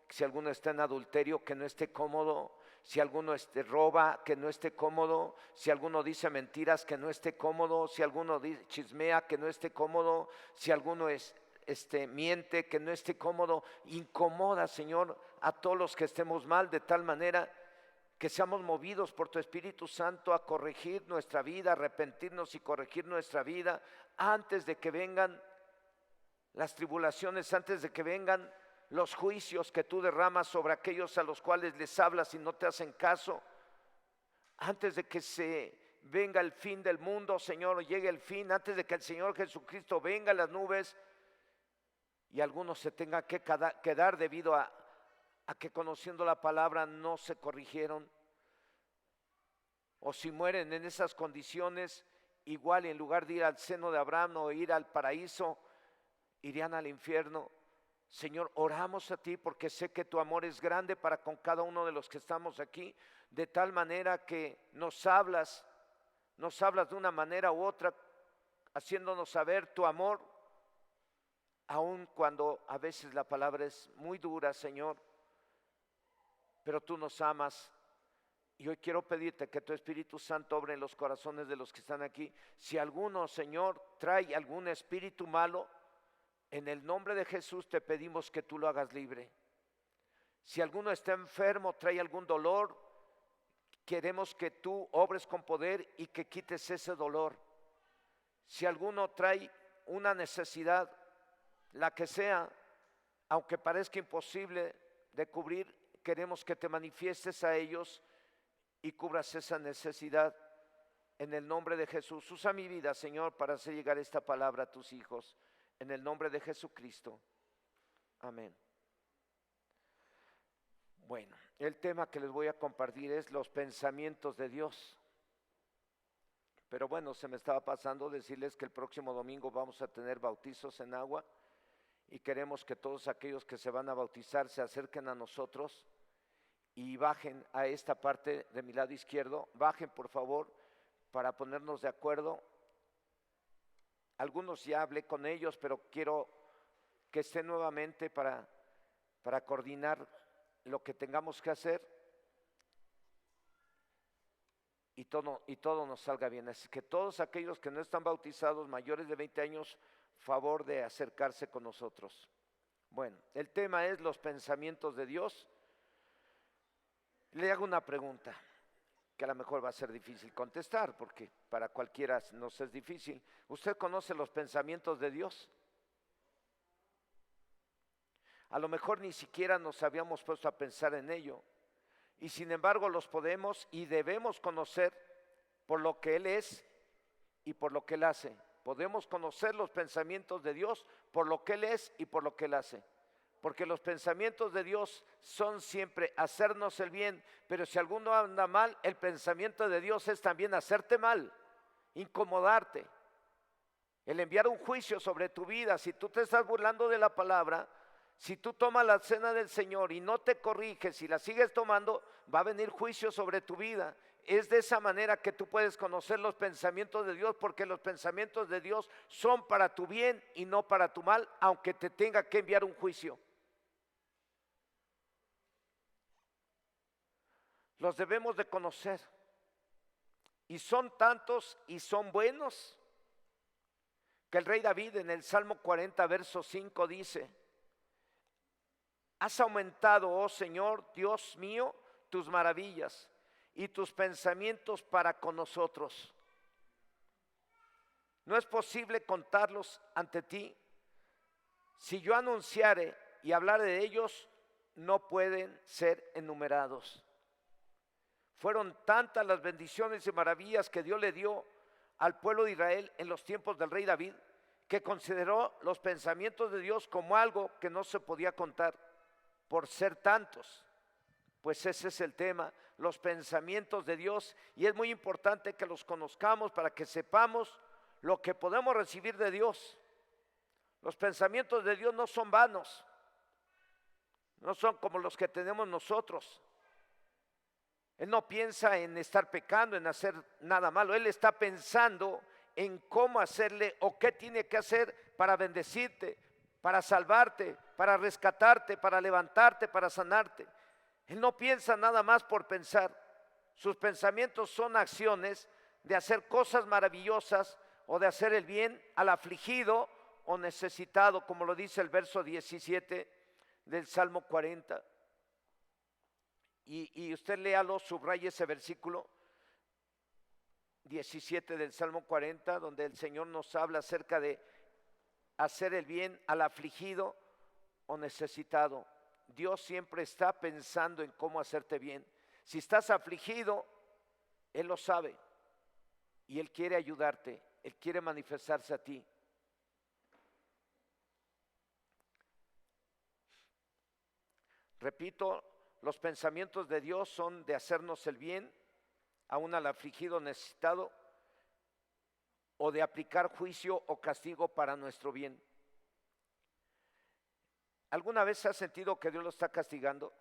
si alguno está en adulterio, que no esté cómodo. Si alguno roba, que no esté cómodo. Si alguno dice mentiras, que no esté cómodo. Si alguno chismea, que no esté cómodo. Si alguno miente, que no esté cómodo. Incomoda, Señor, a todos los que estemos mal, de tal manera que seamos movidos por tu Espíritu Santo a corregir nuestra vida, arrepentirnos y corregir nuestra vida antes de que vengan las tribulaciones, antes de que vengan los juicios que tú derramas sobre aquellos a los cuales les hablas y no te hacen caso, antes de que se venga el fin del mundo, Señor, o llegue el fin, antes de que el Señor Jesucristo venga a las nubes y algunos se tengan que quedar debido a que conociendo la palabra no se corrigieron, o si mueren en esas condiciones, igual en lugar de ir al seno de Abraham o ir al paraíso, irían al infierno. Señor, oramos a ti porque sé que tu amor es grande para con cada uno de los que estamos aquí, de tal manera que nos hablas de una manera u otra, haciéndonos saber tu amor, aun cuando a veces la palabra es muy dura, Señor, pero tú nos amas. Y hoy quiero pedirte que tu Espíritu Santo obre en los corazones de los que están aquí. Si alguno, Señor, trae algún espíritu malo, en el nombre de Jesús te pedimos que tú lo hagas libre. Si alguno está enfermo, trae algún dolor, queremos que tú obres con poder y que quites ese dolor. Si alguno trae una necesidad, la que sea, aunque parezca imposible de cubrir, queremos que te manifiestes a ellos y cubras esa necesidad en el nombre de Jesús. Usa mi vida, Señor, para hacer llegar esta palabra a tus hijos, en el nombre de Jesucristo. Amén. Bueno, el tema que les voy a compartir es los pensamientos de Dios. Pero bueno, se me estaba pasando decirles que el próximo domingo vamos a tener bautizos en agua y queremos que todos aquellos que se van a bautizar se acerquen a nosotros y bajen a esta parte de mi lado izquierdo. Bajen, por favor, para ponernos de acuerdo. Algunos ya hablé con ellos, pero quiero que estén nuevamente para coordinar lo que tengamos que hacer y todo nos salga bien. Así que todos aquellos que no están bautizados, mayores de 20 años, favor de acercarse con nosotros. Bueno, el tema es los pensamientos de Dios. Le hago una pregunta que a lo mejor va a ser difícil contestar, porque para cualquiera nos es difícil. ¿Usted conoce los pensamientos de Dios? A lo mejor ni siquiera nos habíamos puesto a pensar en ello, y sin embargo los podemos y debemos conocer por lo que Él es y por lo que Él hace. Podemos conocer los pensamientos de Dios por lo que Él es y por lo que Él hace. Porque los pensamientos de Dios son siempre hacernos el bien, pero si alguno anda mal, el pensamiento de Dios es también hacerte mal, incomodarte, el enviar un juicio sobre tu vida. Si tú te estás burlando de la palabra, si tú tomas la cena del Señor y no te corriges y la sigues tomando, va a venir juicio sobre tu vida. Es de esa manera que tú puedes conocer los pensamientos de Dios, porque los pensamientos de Dios son para tu bien y no para tu mal, aunque te tenga que enviar un juicio. Los debemos de conocer, y son tantos y son buenos, que el rey David en el Salmo 40, verso 5 dice: has aumentado, oh Señor, Dios mío, tus maravillas y tus pensamientos para con nosotros. No es posible contarlos ante ti. Si yo anunciare y hablare de ellos, no pueden ser enumerados. Fueron tantas las bendiciones y maravillas que Dios le dio al pueblo de Israel en los tiempos del rey David, que consideró los pensamientos de Dios como algo que no se podía contar por ser tantos. Pues ese es el tema, los pensamientos de Dios, y es muy importante que los conozcamos para que sepamos lo que podemos recibir de Dios. Los pensamientos de Dios no son vanos, no son como los que tenemos nosotros. Él no piensa en estar pecando, en hacer nada malo. Él está pensando en cómo hacerle o qué tiene que hacer para bendecirte, para salvarte, para rescatarte, para levantarte, para sanarte. Él no piensa nada más por pensar. Sus pensamientos son acciones de hacer cosas maravillosas o de hacer el bien al afligido o necesitado, como lo dice el verso 17 del Salmo 40. Y usted léalo, subraye ese versículo 17 del Salmo 40, donde el Señor nos habla acerca de hacer el bien al afligido o necesitado. Dios siempre está pensando en cómo hacerte bien. Si estás afligido, Él lo sabe y Él quiere ayudarte, Él quiere manifestarse a ti. Repito, los pensamientos de Dios son de hacernos el bien, aún al afligido necesitado, o de aplicar juicio o castigo para nuestro bien. ¿Alguna vez has sentido que Dios lo está castigando?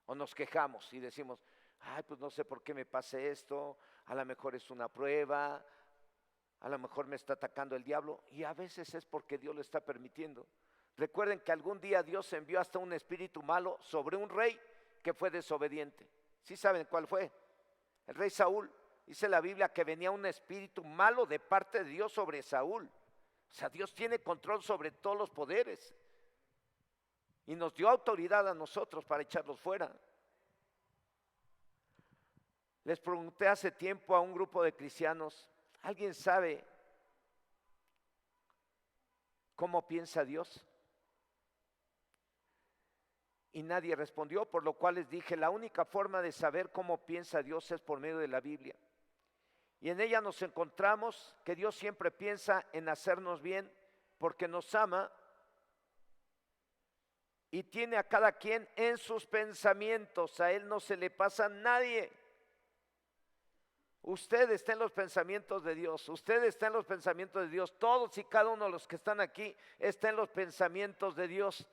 O nos quejamos y decimos, ay, pues no sé por qué me pase esto, a lo mejor es una prueba, a lo mejor me está atacando el diablo, y a veces es porque Dios lo está permitiendo. Recuerden que algún día Dios envió hasta un espíritu malo sobre un rey que fue desobediente. ¿Sí saben cuál fue? El rey Saúl. Dice la Biblia que venía un espíritu malo de parte de Dios sobre Saúl. O sea, Dios tiene control sobre todos los poderes. Y nos dio autoridad a nosotros para echarlos fuera. Les pregunté hace tiempo a un grupo de cristianos, ¿alguien sabe cómo piensa Dios? Y nadie respondió, por lo cual les dije, la única forma de saber cómo piensa Dios es por medio de la Biblia. Y en ella nos encontramos que Dios siempre piensa en hacernos bien porque nos ama y tiene a cada quien en sus pensamientos. A Él no se le pasa a nadie. Usted está en los pensamientos de Dios, usted está en los pensamientos de Dios. Todos y cada uno de los que están aquí está en los pensamientos de Dios.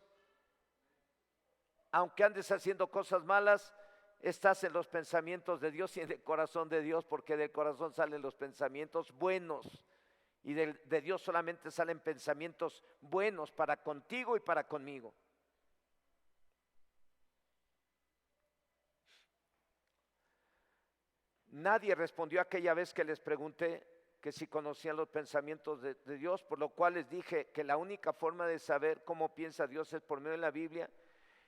Aunque andes haciendo cosas malas, estás en los pensamientos de Dios y en el corazón de Dios, porque del corazón salen los pensamientos buenos. Y de Dios solamente salen pensamientos buenos para contigo y para conmigo. Nadie respondió aquella vez que les pregunté que si conocían los pensamientos de Dios, por lo cual les dije que la única forma de saber cómo piensa Dios es por medio de la Biblia.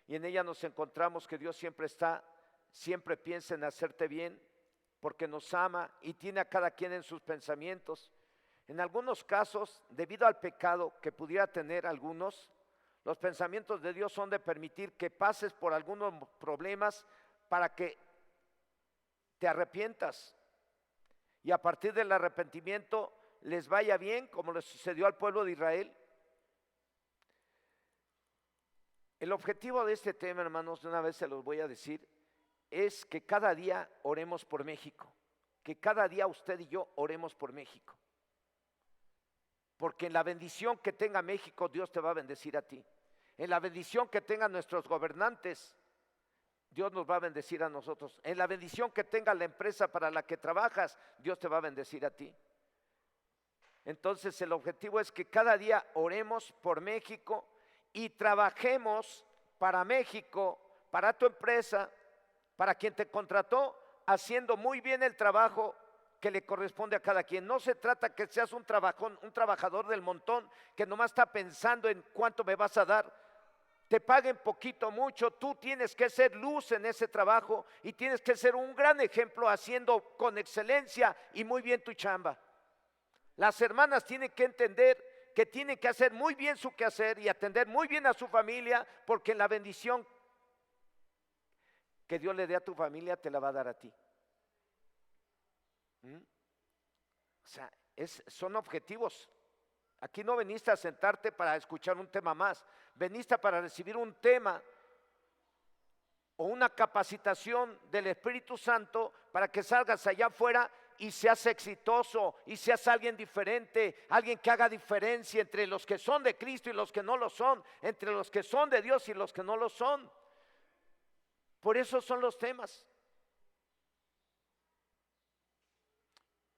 Y en ella nos encontramos que Dios siempre piensa en hacerte bien, porque nos ama y tiene a cada quien en sus pensamientos. En algunos casos, debido al pecado que pudiera tener algunos, los pensamientos de Dios son de permitir que pases por algunos problemas para que te arrepientas. Y a partir del arrepentimiento les vaya bien, como le sucedió al pueblo de Israel. El objetivo de este tema, hermanos, de una vez se los voy a decir, es que cada día oremos por México, que cada día usted y yo oremos por México, porque en la bendición que tenga México, Dios te va a bendecir a ti. En la bendición que tengan nuestros gobernantes, Dios nos va a bendecir a nosotros. En la bendición que tenga la empresa para la que trabajas, Dios te va a bendecir a ti. Entonces el objetivo es que cada día oremos por México y trabajemos para México, para tu empresa, para quien te contrató, haciendo muy bien el trabajo que le corresponde a cada quien. No se trata que seas un trabajador del montón que nomás está pensando en cuánto me vas a dar. Te paguen poquito, mucho, tú tienes que ser luz en ese trabajo y tienes que ser un gran ejemplo haciendo con excelencia y muy bien tu chamba. Las hermanas tienen que entender que tienen que hacer muy bien su quehacer y atender muy bien a su familia, porque en la bendición que Dios le dé a tu familia te la va a dar a ti. O sea, son objetivos. Aquí no veniste a sentarte para escuchar un tema más, veniste para recibir un tema o una capacitación del Espíritu Santo para que salgas allá afuera y seas exitoso y seas alguien diferente, alguien que haga diferencia entre los que son de Cristo y los que no lo son, entre los que son de Dios y los que no lo son. Por eso son los temas.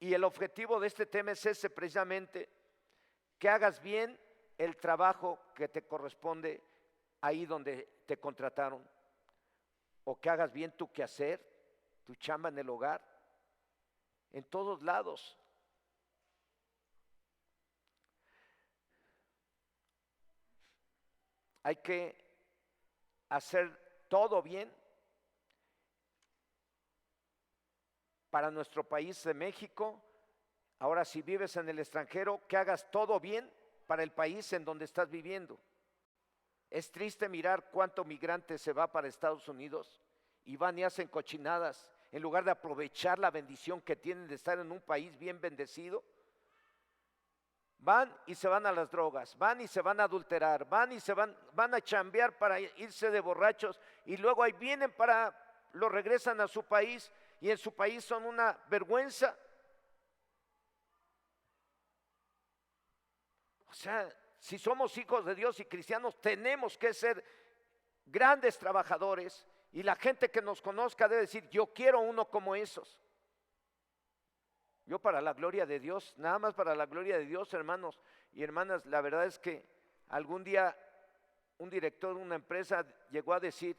Y el objetivo de este tema es ese precisamente, que hagas bien el trabajo que te corresponde ahí donde te contrataron, o que hagas bien tu quehacer, tu chamba en el hogar, en todos lados. Hay que hacer todo bien para nuestro país de México. Ahora, si vives en el extranjero, que hagas todo bien para el país en donde estás viviendo. Es triste mirar cuánto migrante se va para Estados Unidos y van y hacen cochinadas en lugar de aprovechar la bendición que tienen de estar en un país bien bendecido. Van y se van a las drogas, van y se van a adulterar, van a chambear para irse de borrachos, y luego ahí vienen lo regresan a su país, y en su país son una vergüenza. O sea, si somos hijos de Dios y cristianos, tenemos que ser grandes trabajadores, y la gente que nos conozca debe decir: yo quiero uno como esos. Yo, para la gloria de Dios, nada más para la gloria de Dios, hermanos y hermanas. La verdad es que algún día un director de una empresa llegó a decir: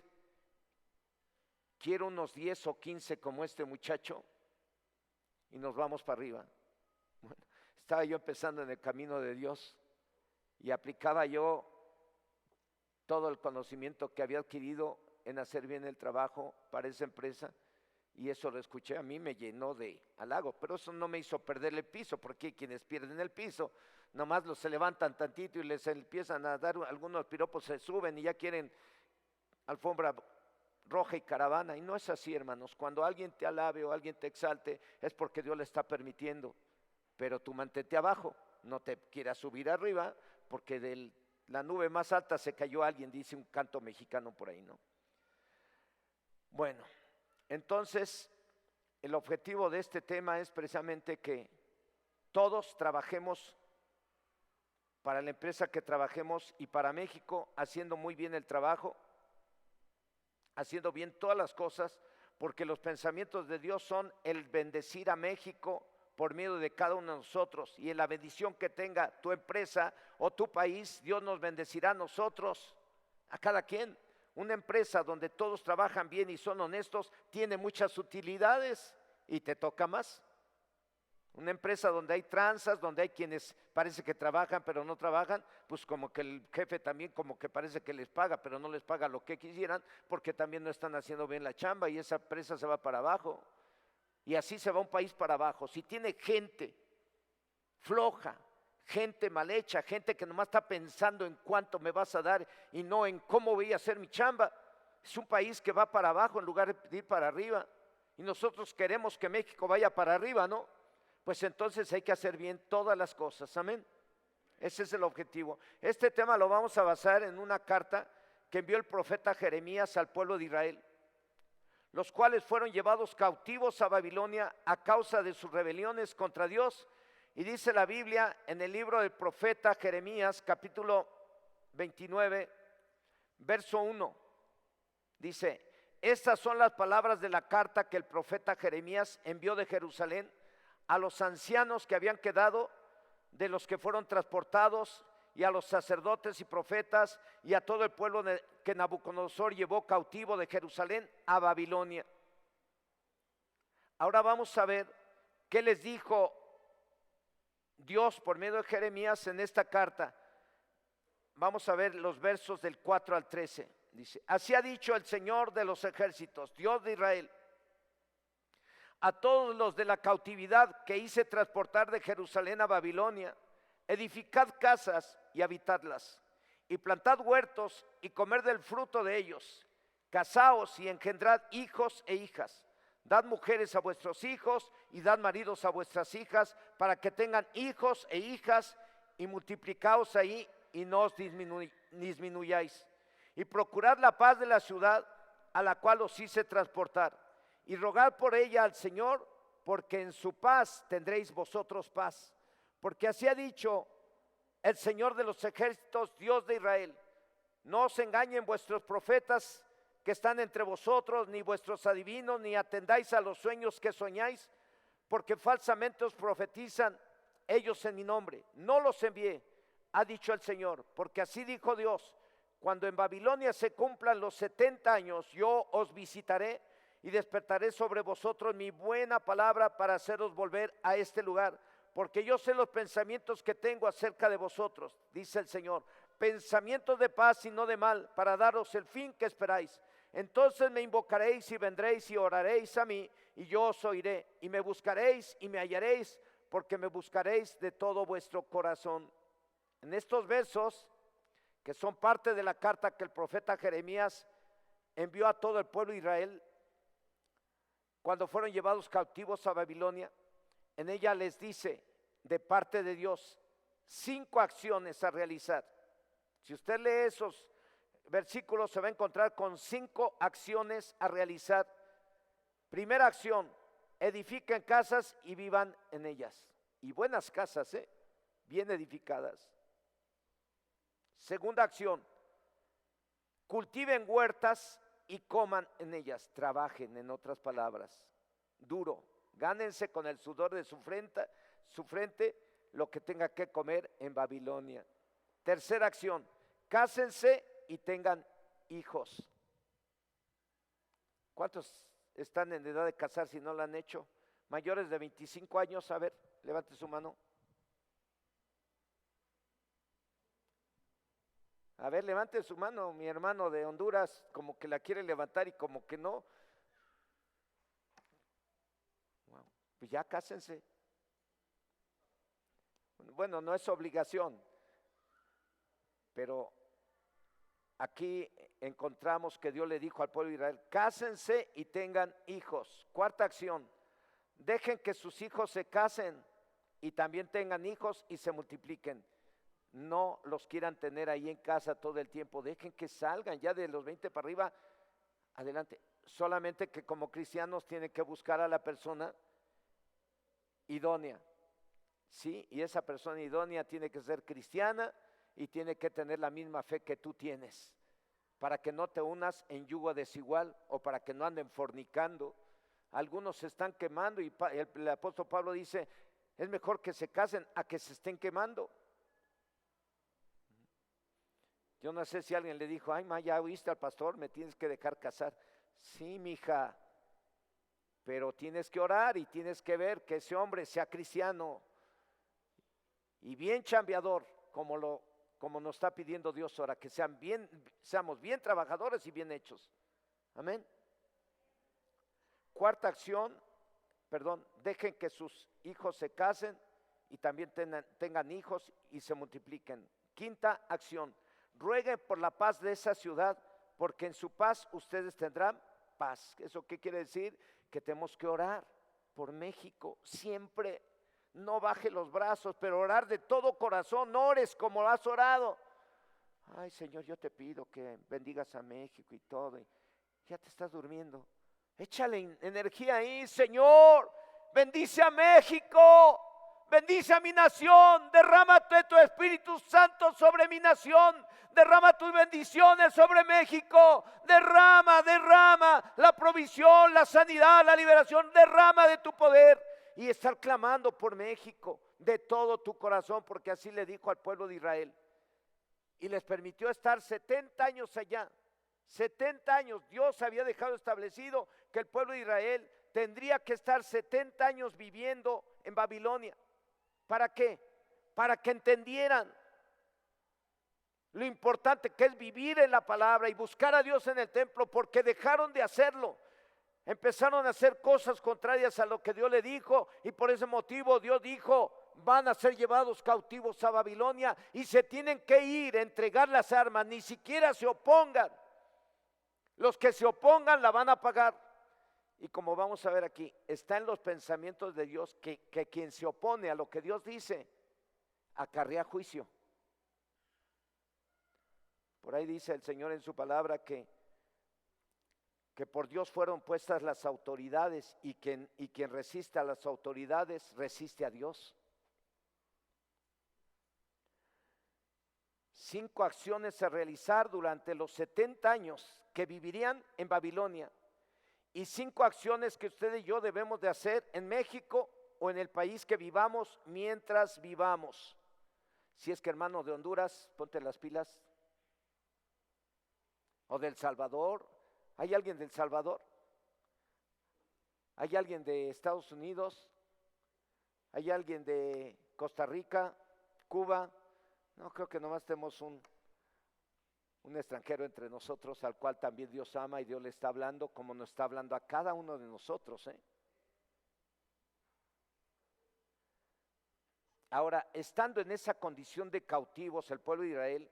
quiero unos 10 o 15 como este muchacho y nos vamos para arriba. Bueno, estaba yo empezando en el camino de Dios y aplicaba yo todo el conocimiento que había adquirido en hacer bien el trabajo para esa empresa, y eso lo escuché, a mí me llenó de halago, pero eso no me hizo perder el piso, porque quienes pierden el piso, nomás se levantan tantito y les empiezan a dar algunos piropos, se suben y ya quieren alfombra roja y caravana, y no es así, hermanos. Cuando alguien te alabe o alguien te exalte, es porque Dios le está permitiendo, pero tú mantente abajo, no te quieras subir arriba, porque de la nube más alta se cayó alguien, dice un canto mexicano por ahí, ¿no? Bueno, entonces el objetivo de este tema es precisamente que todos trabajemos para la empresa que trabajemos y para México, haciendo muy bien el trabajo, haciendo bien todas las cosas, porque los pensamientos de Dios son el bendecir a México por medio de cada uno de nosotros, y en la bendición que tenga tu empresa o tu país, Dios nos bendecirá a nosotros, a cada quien. Una empresa donde todos trabajan bien y son honestos tiene muchas utilidades y te toca más. Una empresa donde hay tranzas, donde hay quienes parece que trabajan pero no trabajan, pues como que el jefe también como que parece que les paga, pero no les paga lo que quisieran, porque también no están haciendo bien la chamba, y esa empresa se va para abajo. Y así se va un país para abajo. Si tiene gente floja, gente mal hecha, gente que nomás está pensando en cuánto me vas a dar y no en cómo voy a hacer mi chamba, es un país que va para abajo en lugar de ir para arriba. Y nosotros queremos que México vaya para arriba, ¿no? Pues entonces hay que hacer bien todas las cosas, amén. Ese es el objetivo. Este tema lo vamos a basar en una carta que envió el profeta Jeremías al pueblo de Israel, los cuales fueron llevados cautivos a Babilonia a causa de sus rebeliones contra Dios. Y dice la Biblia en el libro del profeta Jeremías, capítulo 29, verso 1, dice: estas son las palabras de la carta que el profeta Jeremías envió de Jerusalén a los ancianos que habían quedado de los que fueron transportados, y a los sacerdotes y profetas, y a todo el pueblo que Nabucodonosor llevó cautivo de Jerusalén a Babilonia. Ahora vamos a ver qué les dijo Dios por medio de Jeremías en esta carta. Vamos a ver los versos del 4 al 13. Dice: así ha dicho el Señor de los ejércitos, Dios de Israel, a todos los de la cautividad que hice transportar de Jerusalén a Babilonia: edificad casas y habitadlas, y plantad huertos y comer del fruto de ellos. Casaos y engendrad hijos e hijas. Dad mujeres a vuestros hijos y dad maridos a vuestras hijas, para que tengan hijos e hijas, y multiplicaos ahí y no os disminuyáis. Y procurad la paz de la ciudad a la cual os hice transportar, y rogad por ella al Señor, porque en su paz tendréis vosotros paz. Porque así ha dicho el Señor de los ejércitos, Dios de Israel: no os engañen vuestros profetas que están entre vosotros, ni vuestros adivinos, ni atendáis a los sueños que soñáis, porque falsamente os profetizan ellos en mi nombre. No los envié, ha dicho el Señor, porque así dijo Dios, cuando en Babilonia se cumplan los 70 años, yo os visitaré y despertaré sobre vosotros mi buena palabra para haceros volver a este lugar, porque yo sé los pensamientos que tengo acerca de vosotros, dice el Señor, pensamientos de paz y no de mal, para daros el fin que esperáis. Entonces me invocaréis y vendréis y oraréis a mí, y yo os oiré, y me buscaréis y me hallaréis, porque me buscaréis de todo vuestro corazón. En estos versos, que son parte de la carta que el profeta Jeremías envió a todo el pueblo de Israel, cuando fueron llevados cautivos a Babilonia, en ella les dice de parte de Dios 5 acciones a realizar. Si usted lee esos versículos se va a encontrar con 5 acciones a realizar. Primera acción, edifiquen casas y vivan en ellas. Y buenas casas, bien edificadas. Segunda acción, cultiven huertas y coman en ellas. Trabajen, en otras palabras, duro. Gánense con el sudor de su frente lo que tenga que comer en Babilonia. Tercera acción, cásense y tengan hijos. ¿Cuántos están en edad de casar si no lo han hecho? Mayores de 25 años, a ver, levante su mano. A ver, levante su mano, mi hermano de Honduras, como que la quiere levantar y como que no. Pues ya cásense. Bueno, no es obligación, pero aquí encontramos que Dios le dijo al pueblo de Israel, cásense y tengan hijos. Cuarta acción, dejen que sus hijos se casen y también tengan hijos y se multipliquen. No los quieran tener ahí en casa todo el tiempo, dejen que salgan ya de los 20 para arriba, adelante. Solamente que como cristianos tienen que buscar a la persona idónea, ¿sí? Y esa persona idónea tiene que ser cristiana y tiene que tener la misma fe que tú tienes, para que no te unas en yugo desigual o para que no anden fornicando. Algunos se están quemando y el apóstol Pablo dice, es mejor que se casen a que se estén quemando. Yo no sé si alguien le dijo, ay, ma, ya oíste al pastor, me tienes que dejar casar. Sí, mija, pero tienes que orar y tienes que ver que ese hombre sea cristiano y bien chambeador, como nos está pidiendo Dios ahora, que seamos bien trabajadores y bien hechos. Amén. Cuarta acción, dejen que sus hijos se casen y también tengan hijos y se multipliquen. Quinta acción, rueguen por la paz de esa ciudad, porque en su paz ustedes tendrán paz. ¿Eso qué quiere decir? Que tenemos que orar por México siempre. No baje los brazos, pero orar de todo corazón. No ores como has orado. Ay, Señor, yo te pido que bendigas a México y todo. Y ya te estás durmiendo. Échale energía ahí, Señor. Bendice a México. Bendice a mi nación. Derrama tu Espíritu Santo sobre mi nación. Derrama tus bendiciones sobre México. Derrama la provisión, la sanidad, la liberación. Derrama de tu poder. Y estar clamando por México de todo tu corazón, porque así le dijo al pueblo de Israel. Y les permitió estar 70 años allá. 70 años. Dios había dejado establecido que el pueblo de Israel tendría que estar 70 años viviendo en Babilonia. ¿Para qué? Para que entendieran lo importante que es vivir en la palabra y buscar a Dios en el templo, porque dejaron de hacerlo. Empezaron a hacer cosas contrarias a lo que Dios le dijo, y por ese motivo Dios dijo, van a ser llevados cautivos a Babilonia y se tienen que ir a entregar las armas, ni siquiera se opongan. Los que se opongan la van a pagar. Y como vamos a ver aquí, está en los pensamientos de Dios que quien se opone a lo que Dios dice, acarrea juicio. Por ahí dice el Señor en su palabra que por Dios fueron puestas las autoridades y quien resiste a las autoridades resiste a Dios. 5 acciones a realizar durante los 70 años que vivirían en Babilonia y 5 acciones que usted y yo debemos de hacer en México o en el país que vivamos mientras vivamos. Si es que hermano de Honduras, ponte las pilas. O del Salvador. ¿Hay alguien del Salvador? ¿Hay alguien de Estados Unidos? ¿Hay alguien de Costa Rica, Cuba? No, creo que nomás tenemos un extranjero entre nosotros al cual también Dios ama y Dios le está hablando como nos está hablando a cada uno de nosotros. Ahora, estando en esa condición de cautivos, el pueblo de Israel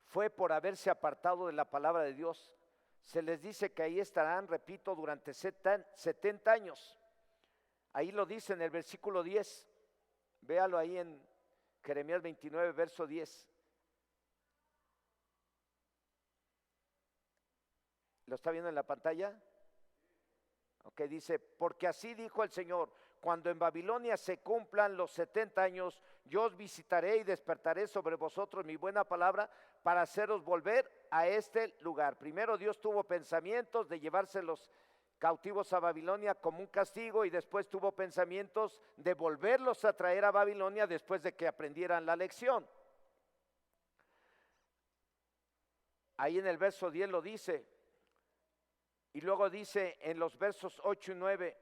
fue por haberse apartado de la palabra de Dios. Se les dice que ahí estarán, repito, durante 70 años. Ahí lo dice en el versículo 10. Véalo ahí en Jeremías 29, verso 10. ¿Lo está viendo en la pantalla? Ok, dice, porque así dijo el Señor, cuando en Babilonia se cumplan los 70 años, yo os visitaré y despertaré sobre vosotros mi buena palabra para haceros volver a este lugar. Primero Dios tuvo pensamientos de llevarse los cautivos a Babilonia como un castigo y después tuvo pensamientos de volverlos a traer a Babilonia después de que aprendieran la lección. Ahí en el verso 10 lo dice. Y luego dice en los versos 8 y 9,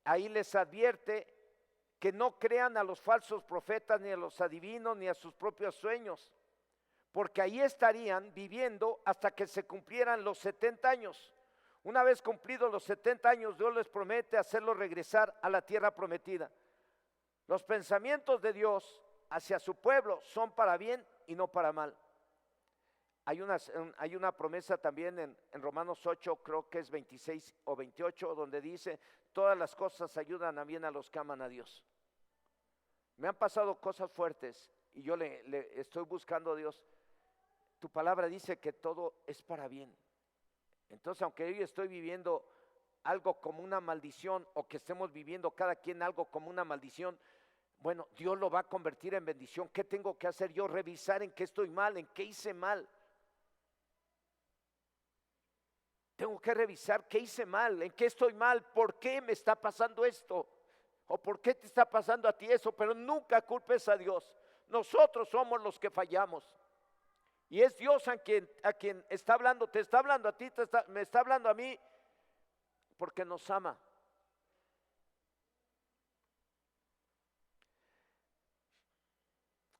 ahí les advierte que no crean a los falsos profetas, ni a los adivinos, ni a sus propios sueños, porque ahí estarían viviendo hasta que se cumplieran los 70 años. Una vez cumplidos los 70 años, Dios les promete hacerlos regresar a la tierra prometida. Los pensamientos de Dios hacia su pueblo son para bien y no para mal. Hay una promesa también en Romanos 8, creo que es 26 o 28, donde dice, todas las cosas ayudan a bien a los que aman a Dios. Me han pasado cosas fuertes y yo le estoy buscando a Dios. Tu palabra dice que todo es para bien. Entonces, aunque yo estoy viviendo algo como una maldición o que estemos viviendo cada quien algo como una maldición, bueno, Dios lo va a convertir en bendición. ¿Qué tengo que hacer yo? Revisar en qué estoy mal, en qué hice mal. Tengo que revisar qué hice mal, en qué estoy mal, por qué me está pasando esto, o por qué te está pasando a ti eso, pero nunca culpes a Dios. Nosotros somos los que fallamos. Y es Dios a quien está hablando, te está hablando a ti, me está hablando a mí, porque nos ama.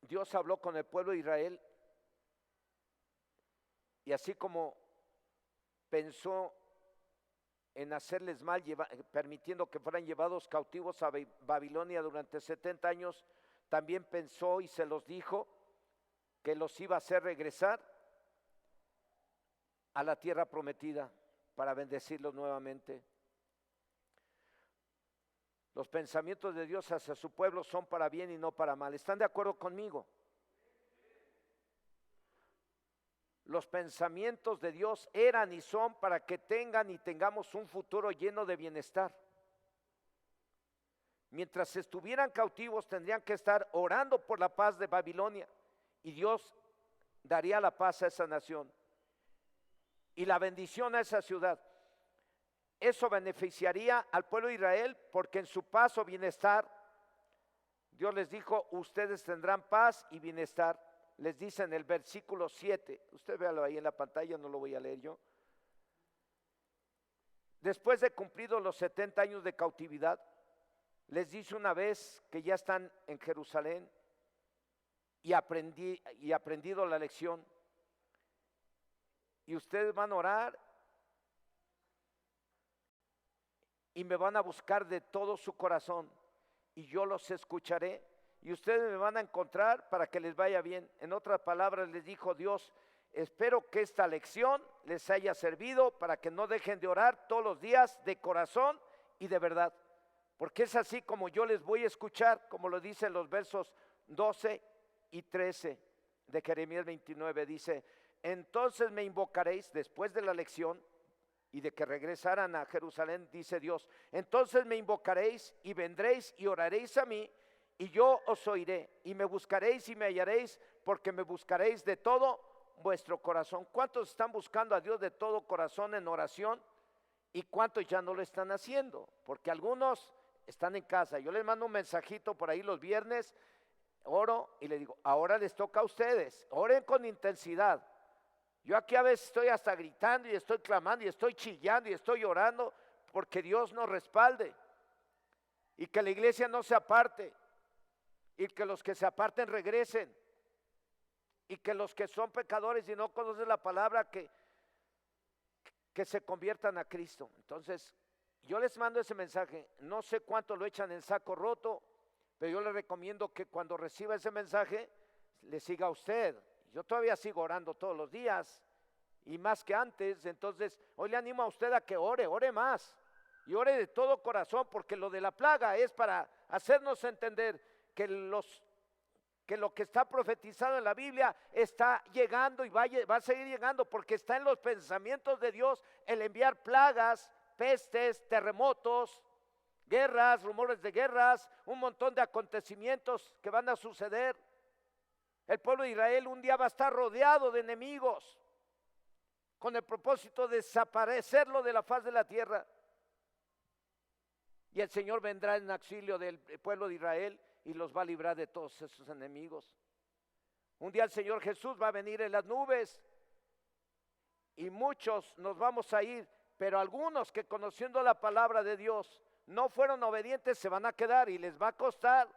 Dios habló con el pueblo de Israel y así como pensó en hacerles mal, permitiendo que fueran llevados cautivos a Babilonia durante 70 años, también pensó y se los dijo que los iba a hacer regresar a la tierra prometida para bendecirlos nuevamente. Los pensamientos de Dios hacia su pueblo son para bien y no para mal. ¿Están de acuerdo conmigo? Los pensamientos de Dios eran y son para que tengan y tengamos un futuro lleno de bienestar. Mientras estuvieran cautivos tendrían que estar orando por la paz de Babilonia y Dios daría la paz a esa nación y la bendición a esa ciudad. Eso beneficiaría al pueblo de Israel porque en su paz o bienestar Dios les dijo, ustedes tendrán paz y bienestar. Les dice en el versículo 7, usted véalo ahí en la pantalla, no lo voy a leer yo. Después de cumplidos los 70 años de cautividad, les dice una vez que ya están en Jerusalén y aprendido la lección, y ustedes van a orar y me van a buscar de todo su corazón y yo los escucharé. Y ustedes me van a encontrar para que les vaya bien. En otras palabras les dijo Dios, espero que esta lección les haya servido para que no dejen de orar todos los días de corazón y de verdad. Porque es así como yo les voy a escuchar, como lo dicen los versos 12 y 13 de Jeremías 29. Dice, entonces me invocaréis después de la lección y de que regresaran a Jerusalén, dice Dios, entonces me invocaréis y vendréis y oraréis a mí, y yo os oiré, y me buscaréis y me hallaréis, porque me buscaréis de todo vuestro corazón. ¿Cuántos están buscando a Dios de todo corazón en oración? ¿Y cuántos ya no lo están haciendo? Porque algunos están en casa. Yo les mando un mensajito por ahí los viernes, oro y le digo, ahora les toca a ustedes, oren con intensidad. Yo aquí a veces estoy hasta gritando y estoy clamando y estoy chillando y estoy llorando porque Dios nos respalde y que la iglesia no se aparte y que los que se aparten regresen y que los que son pecadores y no conocen la palabra que se conviertan a Cristo. Entonces, yo les mando ese mensaje, no sé cuánto lo echan en saco roto, pero yo les recomiendo que cuando reciba ese mensaje, le siga a usted. Yo todavía sigo orando todos los días y más que antes. Entonces hoy le animo a usted a que ore más y ore de todo corazón, porque lo de la plaga es para hacernos entender que lo que está profetizado en la Biblia está llegando y va a seguir llegando, porque está en los pensamientos de Dios el enviar plagas, pestes, terremotos, guerras, rumores de guerras, un montón de acontecimientos que van a suceder. El pueblo de Israel un día va a estar rodeado de enemigos con el propósito de desaparecerlo de la faz de la tierra. Y el Señor vendrá en auxilio del pueblo de Israel y los va a librar de todos esos enemigos. Un día el Señor Jesús va a venir en las nubes y muchos nos vamos a ir, pero algunos que conociendo la palabra de Dios no fueron obedientes se van a quedar y les va a costar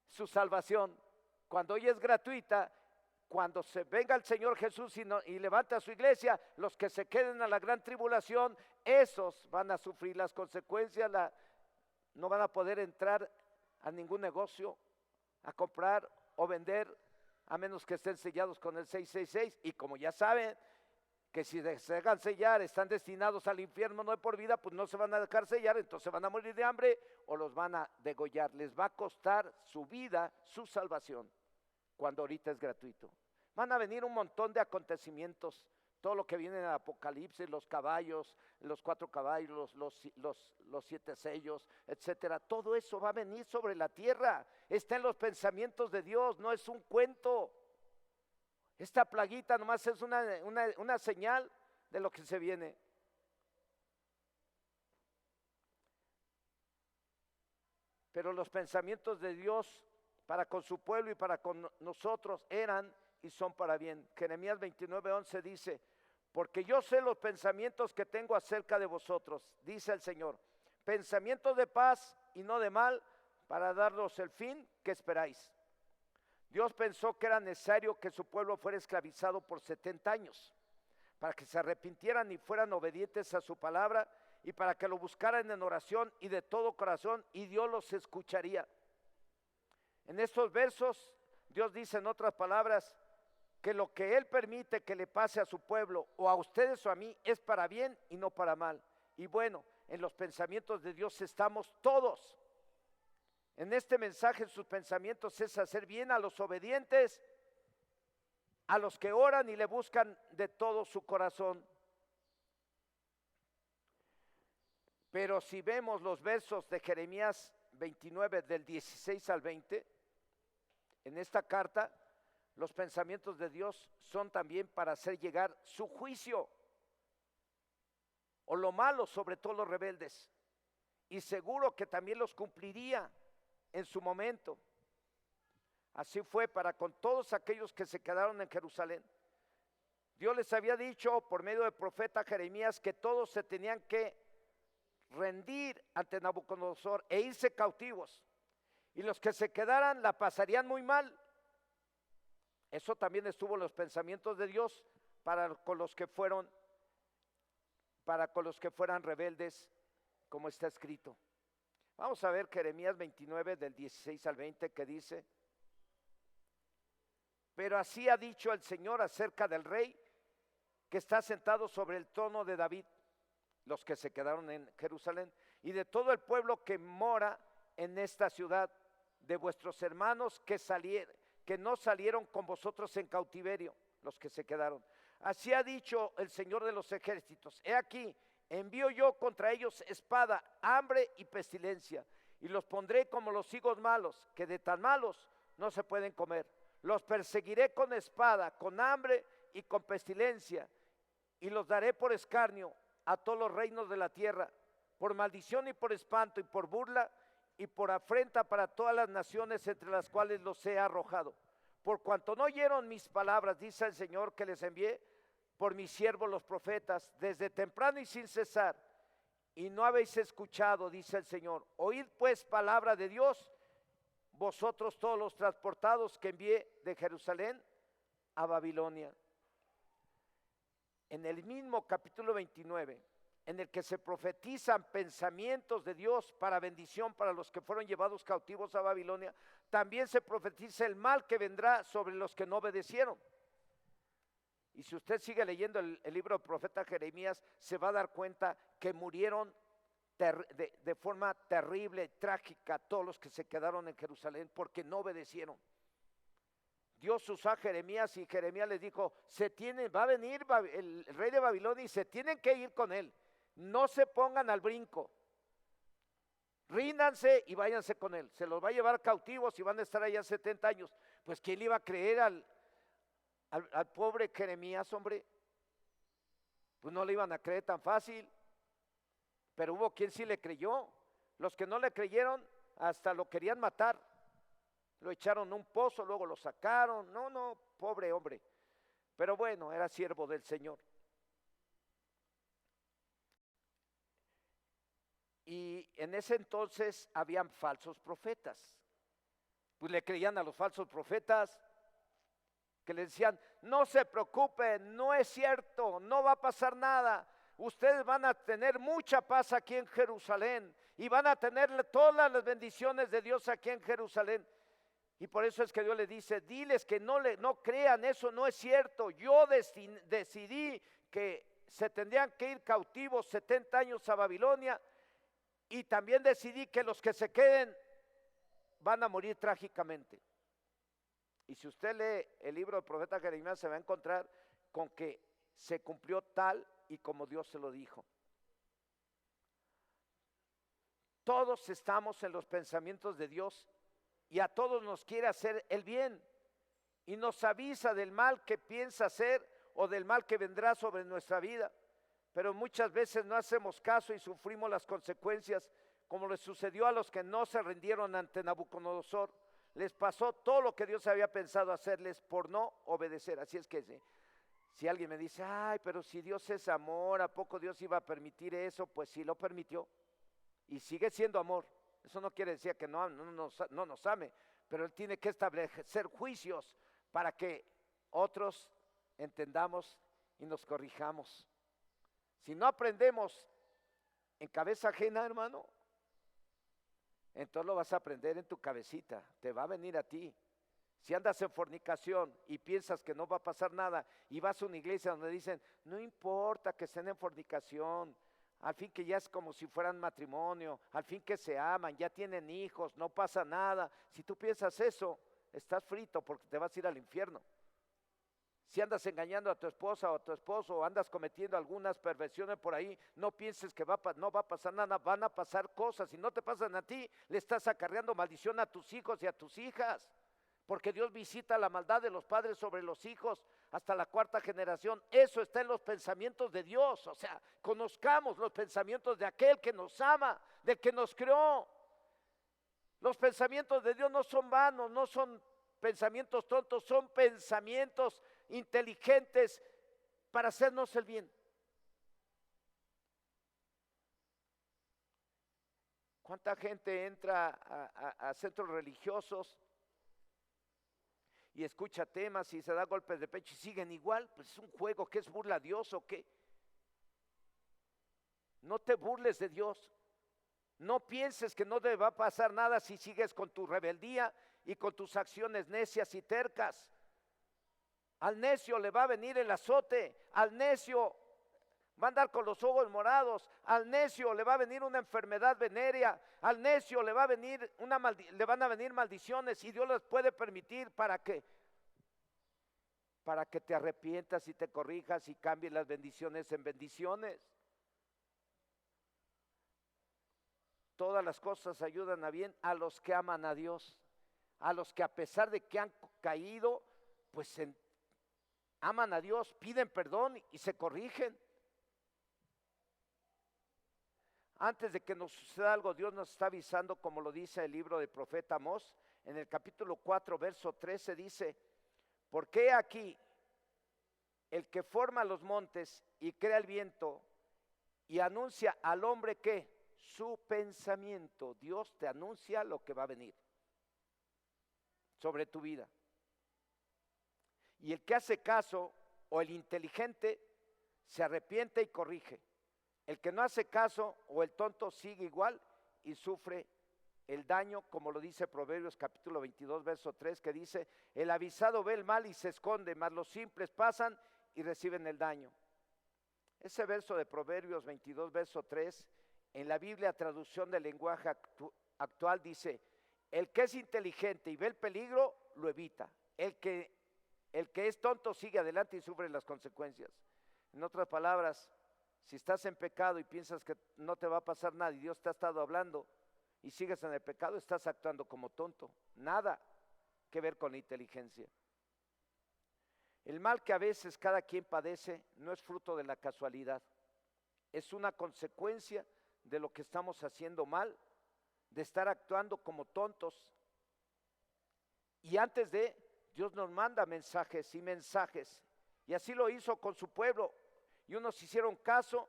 su salvación. Cuando hoy es gratuita, cuando se venga el Señor Jesús y levanta a su iglesia, los que se queden a la gran tribulación, esos van a sufrir las consecuencias, no van a poder entrar a ningún negocio, a comprar o vender, a menos que estén sellados con el 666. Y como ya saben que si se dejan sellar están destinados al infierno, no de por vida, pues no se van a dejar sellar, entonces van a morir de hambre o los van a degollar. Les va a costar su vida, su salvación, cuando ahorita es gratuito. Van a venir un montón de acontecimientos, todo lo que viene en el Apocalipsis, los caballos, los 4 caballos, los 7 sellos, etcétera. Todo eso va a venir sobre la tierra, está en los pensamientos de Dios, no es un cuento. Esta plaguita nomás es una señal de lo que se viene. Pero los pensamientos de Dios para con su pueblo y para con nosotros eran y son para bien. Jeremías 29:11 dice, porque yo sé los pensamientos que tengo acerca de vosotros, dice el Señor, pensamientos de paz y no de mal, para daros el fin que esperáis. Dios pensó que era necesario que su pueblo fuera esclavizado por 70 años, para que se arrepintieran y fueran obedientes a su palabra, y para que lo buscaran en oración y de todo corazón, y Dios los escucharía. En estos versos, Dios dice en otras palabras, que lo que Él permite que le pase a su pueblo, o a ustedes o a mí, es para bien y no para mal. Y bueno, en los pensamientos de Dios estamos todos. En este mensaje, sus pensamientos es hacer bien a los obedientes, a los que oran y le buscan de todo su corazón. Pero si vemos los versos de Jeremías 29 del 16 al 20, en esta carta, los pensamientos de Dios son también para hacer llegar su juicio o lo malo sobre todos los rebeldes, y seguro que también los cumpliría en su momento. Así fue para con todos aquellos que se quedaron en Jerusalén. Dios les había dicho por medio del profeta Jeremías que todos se tenían que rendir ante Nabucodonosor e irse cautivos, y los que se quedaran la pasarían muy mal. Eso también estuvo en los pensamientos de Dios para con los que fueran rebeldes, como está escrito. Vamos a ver Jeremías 29 del 16 al 20 que dice, pero así ha dicho el Señor acerca del rey que está sentado sobre el trono de David, los que se quedaron en Jerusalén, y de todo el pueblo que mora en esta ciudad, de vuestros hermanos que no salieron con vosotros en cautiverio, los que se quedaron. Así ha dicho el Señor de los ejércitos, he aquí, envío yo contra ellos espada, hambre y pestilencia, y los pondré como los higos malos, que de tan malos no se pueden comer. Los perseguiré con espada, con hambre y con pestilencia, y los daré por escarnio a todos los reinos de la tierra, por maldición y por espanto y por burla, y por afrenta para todas las naciones entre las cuales los he arrojado. Por cuanto no oyeron mis palabras, dice el Señor, que les envié por mis siervos los profetas, desde temprano y sin cesar, y no habéis escuchado, dice el Señor. Oíd pues palabra de Dios, vosotros todos los transportados que envié de Jerusalén a Babilonia. En el mismo capítulo 29, en el que se profetizan pensamientos de Dios para bendición para los que fueron llevados cautivos a Babilonia, también se profetiza el mal que vendrá sobre los que no obedecieron. Y si usted sigue leyendo el libro del profeta Jeremías, se va a dar cuenta que murieron de forma terrible, trágica, todos los que se quedaron en Jerusalén porque no obedecieron. Dios usó a Jeremías y Jeremías les dijo, va a venir el rey de Babilonia y se tienen que ir con él. No se pongan al brinco. Ríndanse y váyanse con él. Se los va a llevar cautivos y van a estar allá 70 años. Pues ¿quién le iba a creer al pobre Jeremías, hombre? Pues no le iban a creer tan fácil. Pero hubo quien sí le creyó. Los que no le creyeron hasta lo querían matar. Lo echaron a un pozo, luego lo sacaron. No, pobre hombre. Pero bueno, era siervo del Señor. Y en ese entonces habían falsos profetas. Pues le creían a los falsos profetas que le decían, no se preocupen, no es cierto, no va a pasar nada. Ustedes van a tener mucha paz aquí en Jerusalén y van a tener todas las bendiciones de Dios aquí en Jerusalén. Y por eso es que Dios les dice, diles que no crean, eso no es cierto. Yo decidí que se tendrían que ir cautivos 70 años a Babilonia y también decidí que los que se queden van a morir trágicamente. Y si usted lee el libro del profeta Jeremías, se va a encontrar con que se cumplió tal y como Dios se lo dijo. Todos estamos en los pensamientos de Dios y a todos nos quiere hacer el bien y nos avisa del mal que piensa hacer o del mal que vendrá sobre nuestra vida, pero muchas veces no hacemos caso y sufrimos las consecuencias, como les sucedió a los que no se rindieron ante Nabucodonosor. Les pasó todo lo que Dios había pensado hacerles por no obedecer. Así es que si alguien me dice, ay, pero si Dios es amor, ¿a poco Dios iba a permitir eso? Pues sí lo permitió y sigue siendo amor. Eso no quiere decir que no nos ame, pero Él tiene que establecer juicios para que otros entendamos y nos corrijamos. Si no aprendemos en cabeza ajena, hermano, entonces lo vas a aprender en tu cabecita, te va a venir a ti. Si andas en fornicación y piensas que no va a pasar nada y vas a una iglesia donde dicen, no importa que estén en fornicación, al fin que ya es como si fueran matrimonio, al fin que se aman, ya tienen hijos, no pasa nada. Si tú piensas eso, estás frito porque te vas a ir al infierno. Si andas engañando a tu esposa o a tu esposo o andas cometiendo algunas perversiones por ahí, no pienses que no va a pasar nada, van a pasar cosas. Si no te pasan a ti, le estás acarreando maldición a tus hijos y a tus hijas. Porque Dios visita la maldad de los padres sobre los hijos hasta la 4ª generación. Eso está en los pensamientos de Dios. O sea, conozcamos los pensamientos de aquel que nos ama, del que nos creó. Los pensamientos de Dios no son vanos, no son pensamientos tontos, son pensamientos inteligentes para hacernos el bien. ¿Cuánta gente entra a centros religiosos y escucha temas y se da golpes de pecho y siguen igual? Pues es un juego. ¿Qué es burla a Dios o qué? No te burles de Dios. No pienses que no te va a pasar nada si sigues con tu rebeldía y con tus acciones necias y tercas. Al necio le va a venir el azote, al necio va a andar con los ojos morados, al necio le va a venir una enfermedad venérea, al necio le van a venir maldiciones y Dios les puede permitir para que te arrepientas y te corrijas y cambies las bendiciones en bendiciones. Todas las cosas ayudan a bien a los que aman a Dios, a los que a pesar de que han caído, pues aman a Dios, piden perdón y se corrigen. antes de que nos suceda algo, Dios nos está avisando, como lo dice el libro del profeta Amós, en el capítulo 4, verso 13, dice, porque aquí el que forma los montes y crea el viento y anuncia al hombre que su pensamiento, Dios te anuncia lo que va a venir sobre tu vida. Y el que hace caso, o el inteligente, se arrepiente y corrige. El que no hace caso, o el tonto, sigue igual y sufre el daño, como lo dice Proverbios capítulo 22, verso 3, que dice, el avisado ve el mal y se esconde, mas los simples pasan y reciben el daño. Ese verso de Proverbios 22, verso 3, en la Biblia, traducción del lenguaje actual, dice, el que es inteligente y ve el peligro, lo evita. El que es tonto sigue adelante y sufre las consecuencias. En otras palabras, si estás en pecado y piensas que no te va a pasar nada y Dios te ha estado hablando y sigues en el pecado, estás actuando como tonto. Nada que ver con la inteligencia. El mal que a veces cada quien padece no es fruto de la casualidad, es una consecuencia de lo que estamos haciendo mal, de estar actuando como tontos. Y antes de, Dios nos manda mensajes y mensajes, y así lo hizo con su pueblo, y unos hicieron caso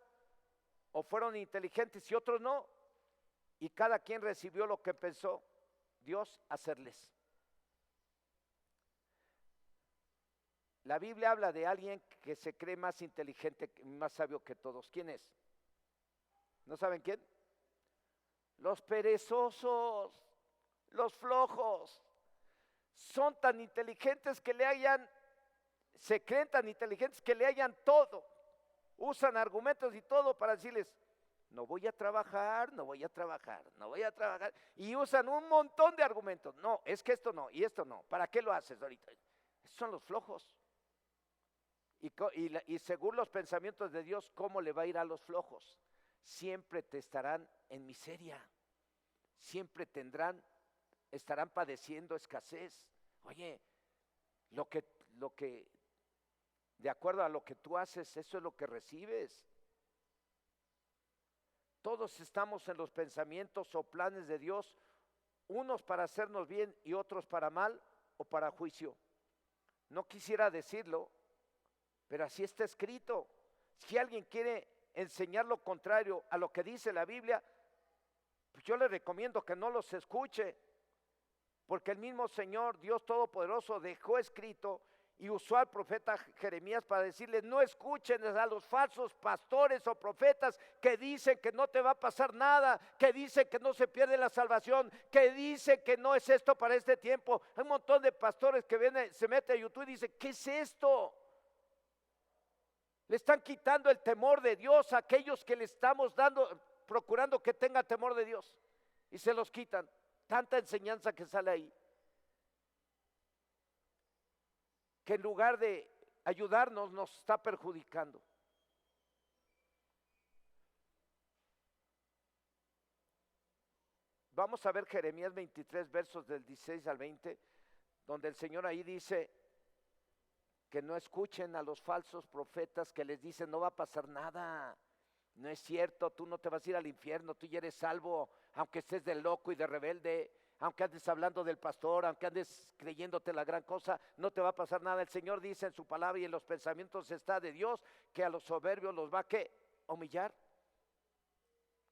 o fueron inteligentes y otros no, y cada quien recibió lo que pensó Dios hacerles. La Biblia habla de alguien que se cree más inteligente, más sabio que todos. ¿Quién es? ¿No saben quién? Los perezosos, los flojos. Son tan inteligentes que se creen tan inteligentes que le hallan todo. Usan argumentos y todo para decirles, no voy a trabajar, no voy a trabajar, no voy a trabajar. Y usan un montón de argumentos. No, es que esto no, y esto no. ¿Para qué lo haces ahorita? Esos son los flojos. Y según los pensamientos de Dios, ¿cómo le va a ir a los flojos? Siempre te estarán en miseria, siempre estarán padeciendo escasez. Oye, lo que, de acuerdo a lo que tú haces, eso es lo que recibes. Todos estamos en los pensamientos o planes de Dios, unos para hacernos bien y otros para mal o para juicio. No quisiera decirlo, pero así está escrito. Si alguien quiere enseñar lo contrario a lo que dice la Biblia, pues yo le recomiendo que no los escuche, porque el mismo Señor, Dios Todopoderoso, dejó escrito y usó al profeta Jeremías para decirle, no escuchen a los falsos pastores o profetas que dicen que no te va a pasar nada, que dicen que no se pierde la salvación, que dicen que no es esto para este tiempo. Hay un montón de pastores que se meten a YouTube y dicen, ¿qué es esto? Le están quitando el temor de Dios a aquellos que le estamos procurando que tenga temor de Dios, y se los quitan. Tanta enseñanza que sale ahí, que en lugar de ayudarnos nos está perjudicando. Vamos a ver Jeremías 23, versos del 16 al 20, donde el Señor ahí dice que no escuchen a los falsos profetas que les dicen no va a pasar nada, no es cierto, tú no te vas a ir al infierno, tú ya eres salvo, aunque estés de loco y de rebelde, aunque andes hablando del pastor, aunque andes creyéndote la gran cosa, no te va a pasar nada. El Señor dice en su palabra y en los pensamientos está de Dios, que a los soberbios los va a humillar,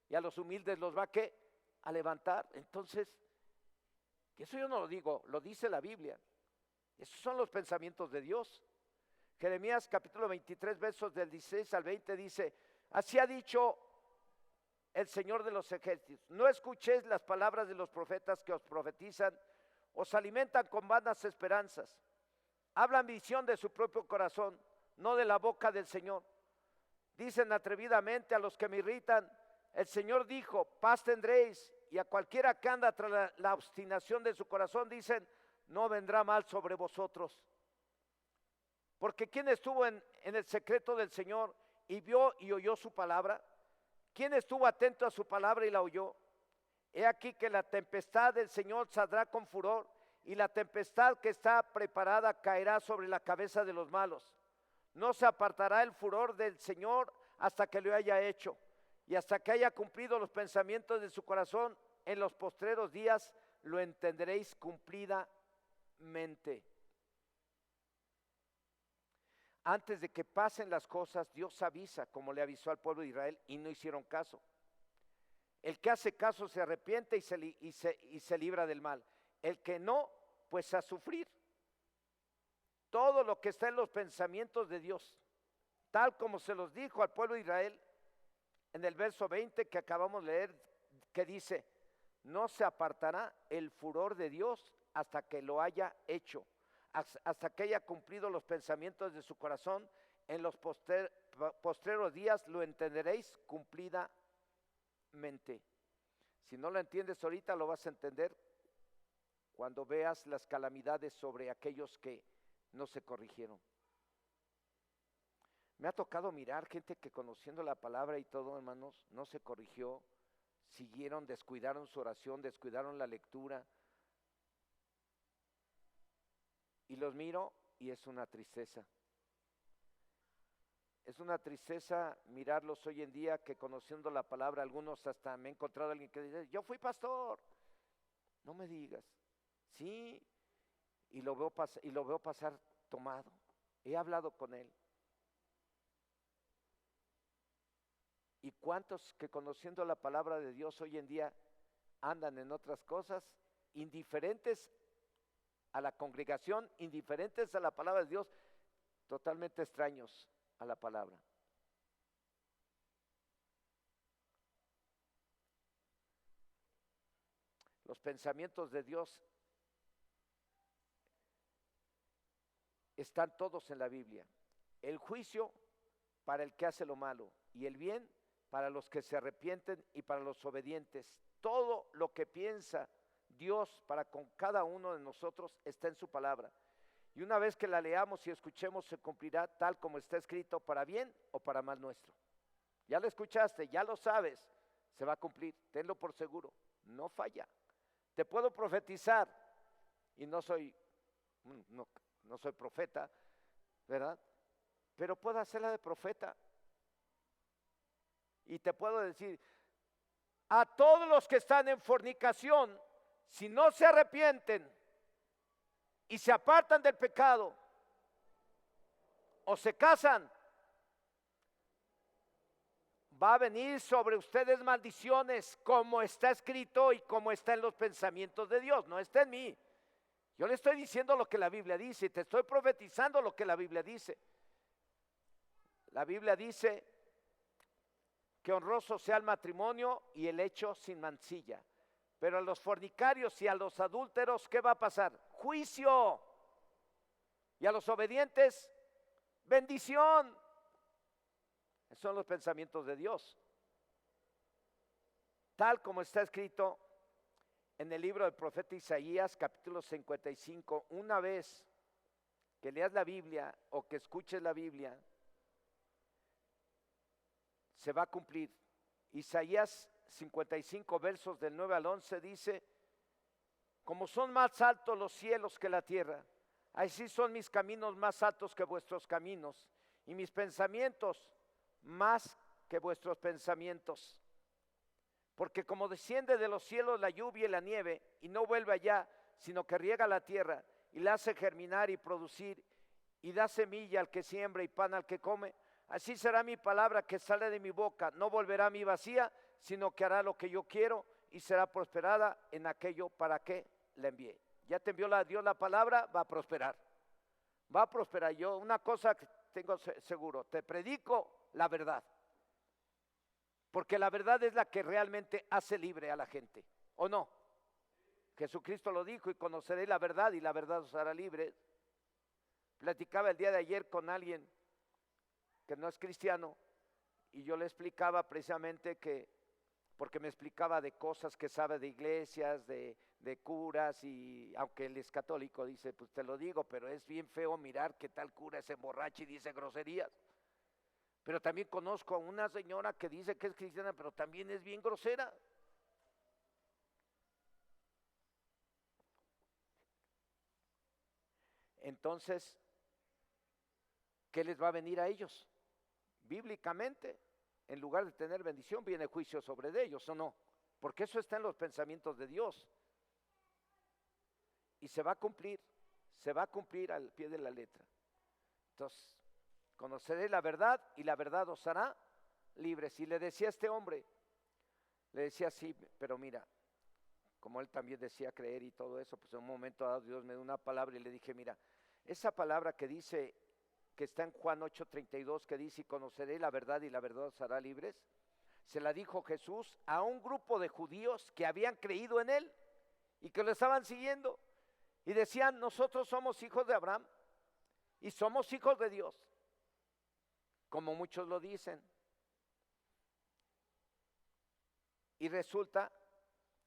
y a los humildes los va a levantar. Entonces, eso yo no lo digo, lo dice la Biblia. Esos son los pensamientos de Dios. Jeremías capítulo 23, versos del 16 al 20 dice, así ha dicho el Señor de los ejércitos, no escuchéis las palabras de los profetas que os profetizan, os alimentan con vanas esperanzas, hablan visión de su propio corazón, no de la boca del Señor. Dicen atrevidamente a los que me irritan, el Señor dijo, paz tendréis, y a cualquiera que anda tras la obstinación de su corazón dicen, no vendrá mal sobre vosotros. Porque ¿quién estuvo en el secreto del Señor y vio y oyó su palabra? ¿Quién estuvo atento a su palabra y la oyó? He aquí que la tempestad del Señor saldrá con furor, y la tempestad que está preparada caerá sobre la cabeza de los malos. No se apartará el furor del Señor hasta que lo haya hecho, y hasta que haya cumplido los pensamientos de su corazón, en los postreros días lo entenderéis cumplidamente. Antes de que pasen las cosas, Dios avisa, como le avisó al pueblo de Israel, y no hicieron caso. El que hace caso se arrepiente y se libra del mal. El que no, pues a sufrir. Todo lo que está en los pensamientos de Dios, tal como se los dijo al pueblo de Israel, en el verso 20 que acabamos de leer, que dice, no se apartará el furor de Dios hasta que lo haya hecho, hasta que haya cumplido los pensamientos de su corazón. En los postreros días lo entenderéis cumplidamente. Si no lo entiendes ahorita, lo vas a entender cuando veas las calamidades sobre aquellos que no se corrigieron. Me ha tocado mirar gente que conociendo la palabra y todo, hermanos, no se corrigió, siguieron, descuidaron su oración, descuidaron la lectura. Y los miro y es una tristeza. Es una tristeza mirarlos hoy en día que conociendo la palabra, algunos hasta me he encontrado a alguien que dice, yo fui pastor. No me digas. Sí, y lo veo pasar tomado. He hablado con él. ¿Y cuántos que conociendo la palabra de Dios hoy en día andan en otras cosas, indiferentes a la congregación, indiferentes a la palabra de Dios, totalmente extraños a la palabra? Los pensamientos de Dios están todos en la Biblia. El juicio para el que hace lo malo y el bien para los que se arrepienten y para los obedientes. Todo lo que piensa Dios para con cada uno de nosotros está en su palabra. Y una vez que la leamos y escuchemos, se cumplirá tal como está escrito, para bien o para mal nuestro. Ya lo escuchaste, ya lo sabes, se va a cumplir, tenlo por seguro, no falla. Te puedo profetizar, y no soy profeta, ¿verdad? Pero puedo hacerla de profeta. Y te puedo decir, a todos los que están en fornicación, si no se arrepienten y se apartan del pecado, o se casan, va a venir sobre ustedes maldiciones, como está escrito y como está en los pensamientos de Dios, no está en mí. Yo le estoy diciendo lo que la Biblia dice, y te estoy profetizando lo que la Biblia dice. La Biblia dice que honroso sea el matrimonio y el hecho sin mancilla. Pero a los fornicarios y a los adúlteros, ¿qué va a pasar? Juicio. Y a los obedientes, bendición. Esos son los pensamientos de Dios. Tal como está escrito en el libro del profeta Isaías, capítulo 55, una vez que leas la Biblia o que escuches la Biblia, se va a cumplir. Isaías 55 versos del 9 al 11 dice, como son más altos los cielos que la tierra, así son mis caminos más altos que vuestros caminos, y mis pensamientos más que vuestros pensamientos. Porque como desciende de los cielos la lluvia y la nieve, y no vuelve allá, sino que riega la tierra, y la hace germinar y producir, y da semilla al que siembra y pan al que come, así será mi palabra que sale de mi boca, no volverá a mí vacía, sino que hará lo que yo quiero y será prosperada en aquello para que la envié. Ya te envió Dios la palabra, va a prosperar. Va a prosperar. Yo una cosa que tengo seguro, te predico la verdad. Porque la verdad es la que realmente hace libre a la gente, ¿o no? Jesucristo lo dijo, y conoceréis la verdad y la verdad os hará libre. Platicaba el día de ayer con alguien que no es cristiano, y yo le explicaba precisamente que, porque me explicaba de cosas que sabe de iglesias, de curas, y aunque él es católico, dice, pues te lo digo, pero es bien feo mirar que tal cura se emborracha y dice groserías. Pero también conozco a una señora que dice que es cristiana, pero también es bien grosera. Entonces, ¿qué les va a venir a ellos? Bíblicamente, en lugar de tener bendición, viene juicio sobre ellos, ¿o no? Porque eso está en los pensamientos de Dios. Y se va a cumplir al pie de la letra. Entonces, conoceréis la verdad y la verdad os hará libres. Y le decía a este hombre, le decía sí, pero mira, como él también decía creer y todo eso, pues en un momento dado Dios me dio una palabra y le dije, mira, esa palabra que dice, que está en Juan 8:32, que dice, y conoceréis la verdad y la verdad os hará libres, se la dijo Jesús a un grupo de judíos que habían creído en él y que lo estaban siguiendo y decían, nosotros somos hijos de Abraham y somos hijos de Dios, como muchos lo dicen. Y resulta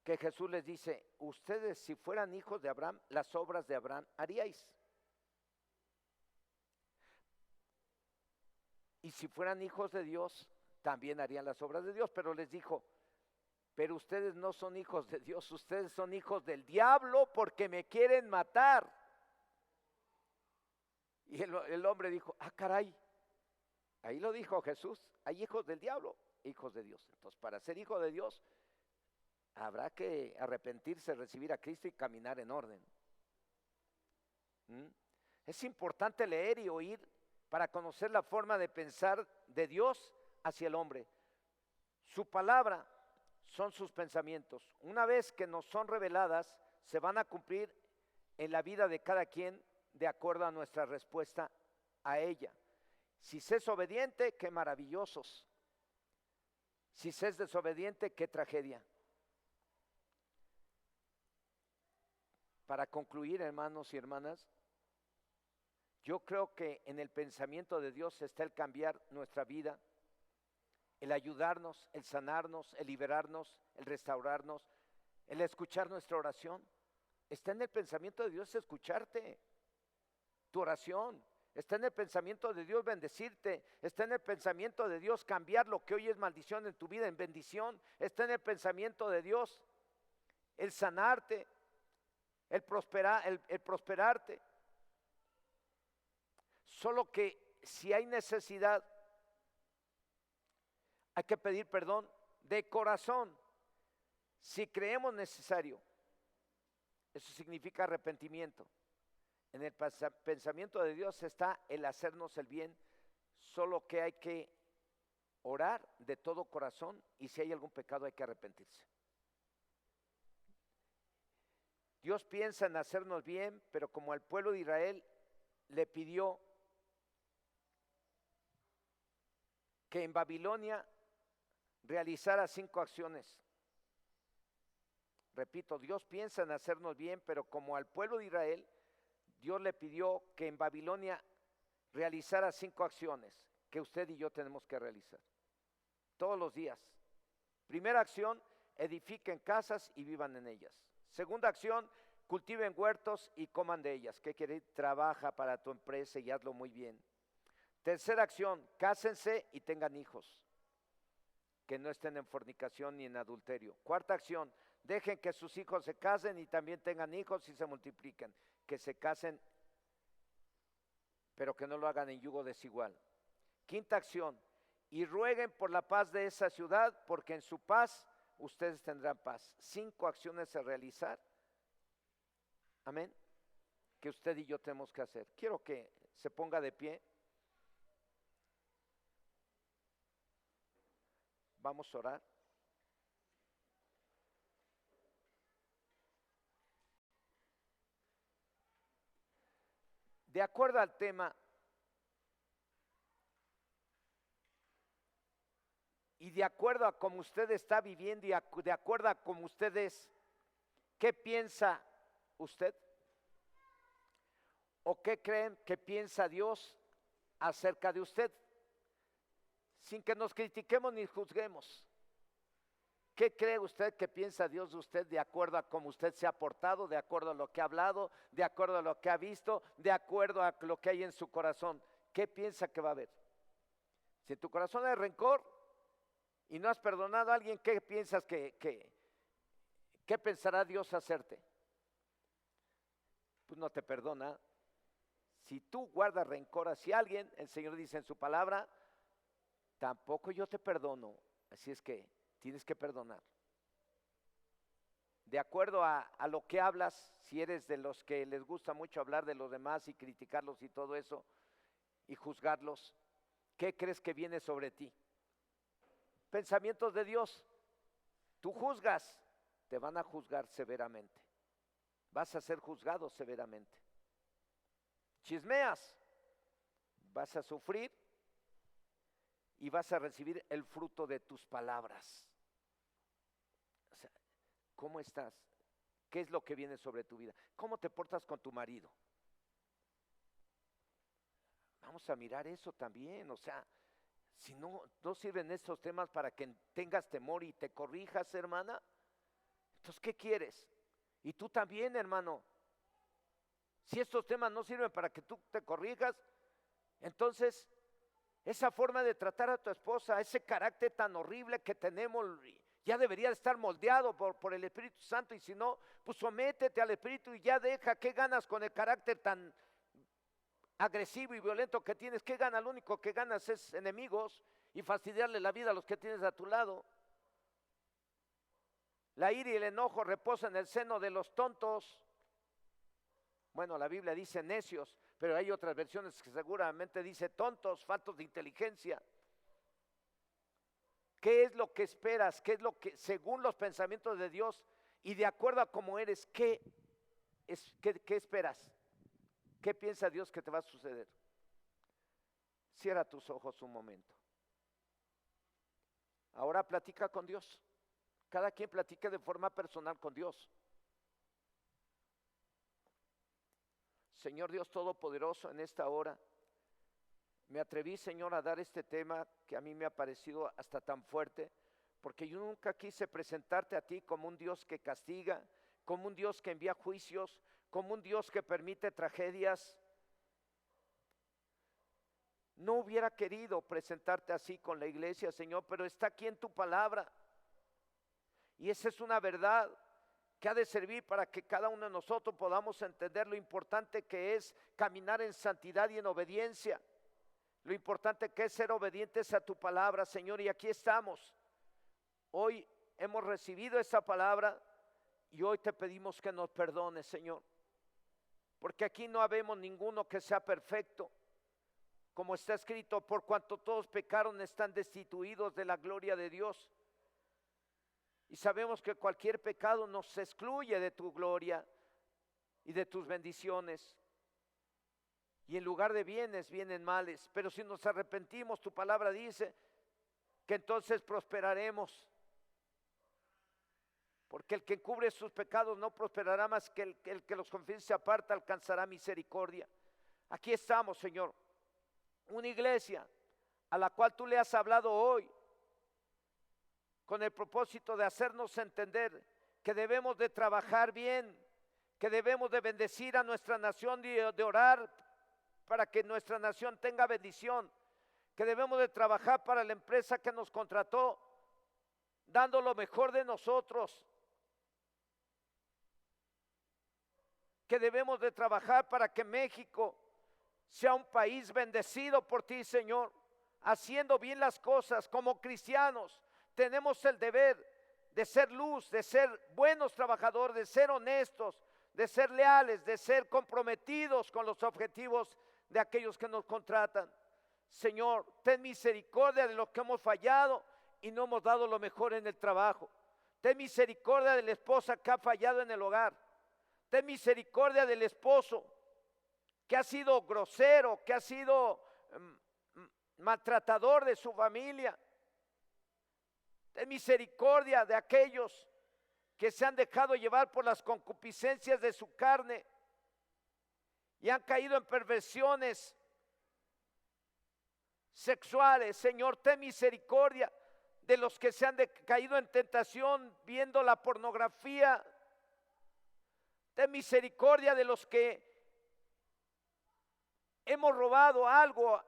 que Jesús les dice, ustedes si fueran hijos de Abraham, las obras de Abraham haríais. Y si fueran hijos de Dios, también harían las obras de Dios. Pero les dijo, pero ustedes no son hijos de Dios, ustedes son hijos del diablo porque me quieren matar. Y el hombre dijo, ah, caray, ahí lo dijo Jesús, hay hijos del diablo, hijos de Dios. Entonces, para ser hijo de Dios, habrá que arrepentirse, recibir a Cristo y caminar en orden. Es importante leer y oír para conocer la forma de pensar de Dios hacia el hombre. Su palabra son sus pensamientos. Una vez que nos son reveladas, se van a cumplir en la vida de cada quien de acuerdo a nuestra respuesta a ella. Si se es obediente, qué maravillosos. Si se es desobediente, qué tragedia. Para concluir, hermanos y hermanas, yo creo que en el pensamiento de Dios está el cambiar nuestra vida, el ayudarnos, el sanarnos, el liberarnos, el restaurarnos, el escuchar nuestra oración. Está en el pensamiento de Dios escucharte, tu oración. Está en el pensamiento de Dios bendecirte. Está en el pensamiento de Dios cambiar lo que hoy es maldición en tu vida en bendición. Está en el pensamiento de Dios el sanarte, el prosperarte. Solo que si hay necesidad, hay que pedir perdón de corazón. Si creemos necesario, eso significa arrepentimiento. En el pensamiento de Dios está el hacernos el bien, solo que hay que orar de todo corazón y si hay algún pecado hay que arrepentirse. Dios piensa en hacernos bien, pero como al pueblo de Israel le pidió que en Babilonia realizara 5 acciones. Repito, Dios piensa en hacernos bien, pero como al pueblo de Israel, Dios le pidió que en Babilonia realizara 5 acciones que usted y yo tenemos que realizar todos los días. Primera acción, edifiquen casas y vivan en ellas. Segunda acción, cultiven huertos y coman de ellas. ¿Qué quiere decir? Trabaja para tu empresa y hazlo muy bien. Tercera acción, cásense y tengan hijos, que no estén en fornicación ni en adulterio. Cuarta acción, dejen que sus hijos se casen y también tengan hijos y se multipliquen. Que se casen, pero que no lo hagan en yugo desigual. Quinta acción, y rueguen por la paz de esa ciudad, porque en su paz ustedes tendrán paz. 5 acciones a realizar, amén, que usted y yo tenemos que hacer. Quiero que se ponga de pie. Vamos a orar. De acuerdo al tema y de acuerdo a cómo usted está viviendo y de acuerdo a cómo usted es, ¿qué piensa usted? ¿O qué creen que piensa Dios acerca de usted? Sin que nos critiquemos ni juzguemos. ¿Qué cree usted que piensa Dios de usted de acuerdo a cómo usted se ha portado, de acuerdo a lo que ha hablado, de acuerdo a lo que ha visto, de acuerdo a lo que hay en su corazón? ¿Qué piensa que va a haber? Si en tu corazón hay rencor y no has perdonado a alguien, ¿qué piensas qué pensará Dios hacerte? Pues no te perdona. Si tú guardas rencor hacia alguien, el Señor dice en su palabra tampoco yo te perdono. Así es que tienes que perdonar. De acuerdo a lo que hablas, si eres de los que les gusta mucho hablar de los demás y criticarlos y todo eso, y juzgarlos, ¿qué crees que viene sobre ti? Pensamientos de Dios. Tú juzgas, te van a juzgar severamente. Vas a ser juzgado severamente. Chismeas, vas a sufrir y vas a recibir el fruto de tus palabras. O sea, ¿cómo estás? ¿Qué es lo que viene sobre tu vida? ¿Cómo te portas con tu marido? Vamos a mirar eso también. O sea, si no sirven estos temas para que tengas temor y te corrijas, hermana, entonces ¿qué quieres? Y tú también, hermano. Si estos temas no sirven para que tú te corrijas, entonces esa forma de tratar a tu esposa, ese carácter tan horrible que tenemos, ya debería estar moldeado por el Espíritu Santo. Y si no, pues sométete al Espíritu y ya deja. ¿Qué ganas con el carácter tan agresivo y violento que tienes? ¿Qué ganas? Lo único que ganas es enemigos y fastidiarle la vida a los que tienes a tu lado. La ira y el enojo reposan en el seno de los tontos. Bueno, la Biblia dice necios, pero hay otras versiones que seguramente dice tontos, faltos de inteligencia. ¿Qué es lo que esperas? ¿Qué es lo que, según los pensamientos de Dios y de acuerdo a cómo eres, qué esperas? ¿Qué piensa Dios que te va a suceder? Cierra tus ojos un momento. Ahora platica con Dios. Cada quien platique de forma personal con Dios. Señor Dios Todopoderoso, en esta hora me atreví, Señor, a dar este tema que a mí me ha parecido hasta tan fuerte, porque yo nunca quise presentarte a ti como un Dios que castiga, como un Dios que envía juicios, como un Dios que permite tragedias. No hubiera querido presentarte así con la iglesia, Señor, pero está aquí en tu palabra. Y esa es una verdad que ha de servir para que cada uno de nosotros podamos entender lo importante que es caminar en santidad y en obediencia. Lo importante que es ser obedientes a tu palabra, Señor. Y aquí estamos. Hoy hemos recibido esa palabra y hoy te pedimos que nos perdones, Señor. Porque aquí no habemos ninguno que sea perfecto. Como está escrito, por cuanto todos pecaron están destituidos de la gloria de Dios. Y sabemos que cualquier pecado nos excluye de tu gloria y de tus bendiciones. Y en lugar de bienes, vienen males. Pero si nos arrepentimos, tu palabra dice que entonces prosperaremos. Porque el que encubre sus pecados no prosperará, más que el que los confiesa y se aparta alcanzará misericordia. Aquí estamos, Señor. Una iglesia a la cual tú le has hablado hoy, con el propósito de hacernos entender que debemos de trabajar bien, que debemos de bendecir a nuestra nación y de orar para que nuestra nación tenga bendición, que debemos de trabajar para la empresa que nos contrató, dando lo mejor de nosotros, que debemos de trabajar para que México sea un país bendecido por ti, Señor, haciendo bien las cosas como cristianos. Tenemos el deber de ser luz, de ser buenos trabajadores, de ser honestos, de ser leales, de ser comprometidos con los objetivos de aquellos que nos contratan. Señor, ten misericordia de los que hemos fallado y no hemos dado lo mejor en el trabajo. Ten misericordia de la esposa que ha fallado en el hogar. Ten misericordia del esposo que ha sido grosero, que ha sido maltratador de su familia. Ten misericordia de aquellos que se han dejado llevar por las concupiscencias de su carne y han caído en perversiones sexuales. Señor, ten misericordia de los que se han caído en tentación viendo la pornografía. Ten misericordia de los que hemos robado algo,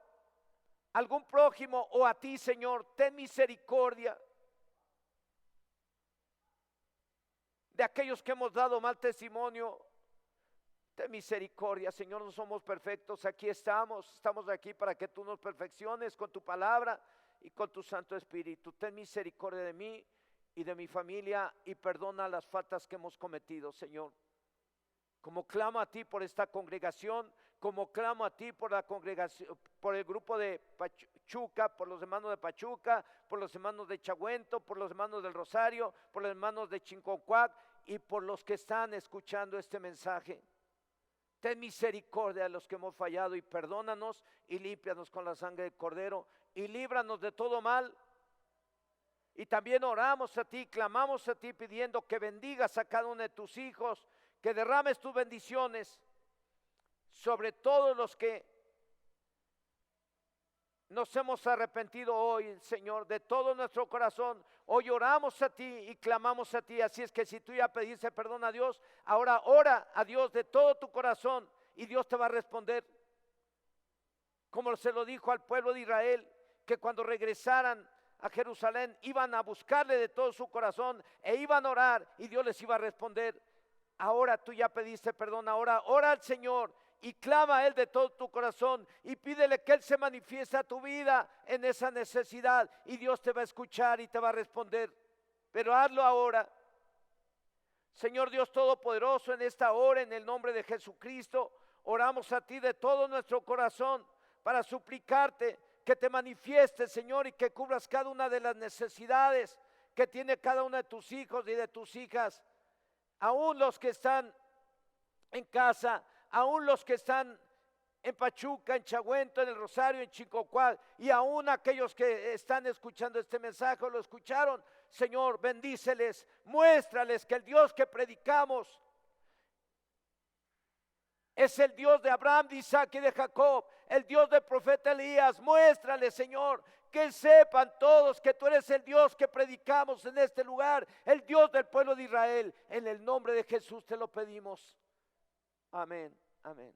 algún prójimo o a ti, Señor. Ten misericordia de aquellos que hemos dado mal testimonio. Ten misericordia, Señor. No somos perfectos, aquí estamos aquí para que tú nos perfecciones con tu palabra y con tu Santo Espíritu. Ten misericordia de mí y de mi familia y perdona las faltas que hemos cometido, Señor. Como clamo a ti por esta congregación, como clamo a ti por la congregación, por el grupo de Pachuca, por los hermanos de Pachuca, por los hermanos de Chagüento, por los hermanos del Rosario, por los hermanos de Chinconcuac y por los que están escuchando este mensaje. Ten misericordia de los que hemos fallado y perdónanos y límpianos con la sangre del Cordero y líbranos de todo mal. Y también oramos a ti, clamamos a ti pidiendo que bendigas a cada uno de tus hijos, que derrames tus bendiciones sobre todos los que nos hemos arrepentido hoy, Señor, de todo nuestro corazón. Hoy oramos a ti y clamamos a ti. Así es que si tú ya pediste perdón a Dios, ahora ora a Dios de todo tu corazón y Dios te va a responder. Como se lo dijo al pueblo de Israel, que cuando regresaran a Jerusalén iban a buscarle de todo su corazón e iban a orar y Dios les iba a responder. Ahora tú ya pediste perdón, ahora ora al Señor y clama a Él de todo tu corazón y pídele que Él se manifieste a tu vida en esa necesidad y Dios te va a escuchar y te va a responder. Pero hazlo ahora. Señor Dios Todopoderoso, en esta hora, en el nombre de Jesucristo, oramos a ti de todo nuestro corazón para suplicarte que te manifiestes, Señor, y que cubras cada una de las necesidades que tiene cada uno de tus hijos y de tus hijas. Aún los que están en casa, aún los que están en Pachuca, en Chagüento, en el Rosario, en Chinconcuac, y aún aquellos que están escuchando este mensaje o lo escucharon, Señor, bendíceles, muéstrales que el Dios que predicamos es el Dios de Abraham, de Isaac y de Jacob, el Dios del profeta Elías. Muéstrales, Señor, que sepan todos que tú eres el Dios que predicamos en este lugar, el Dios del pueblo de Israel. En el nombre de Jesús te lo pedimos. Amén, amén.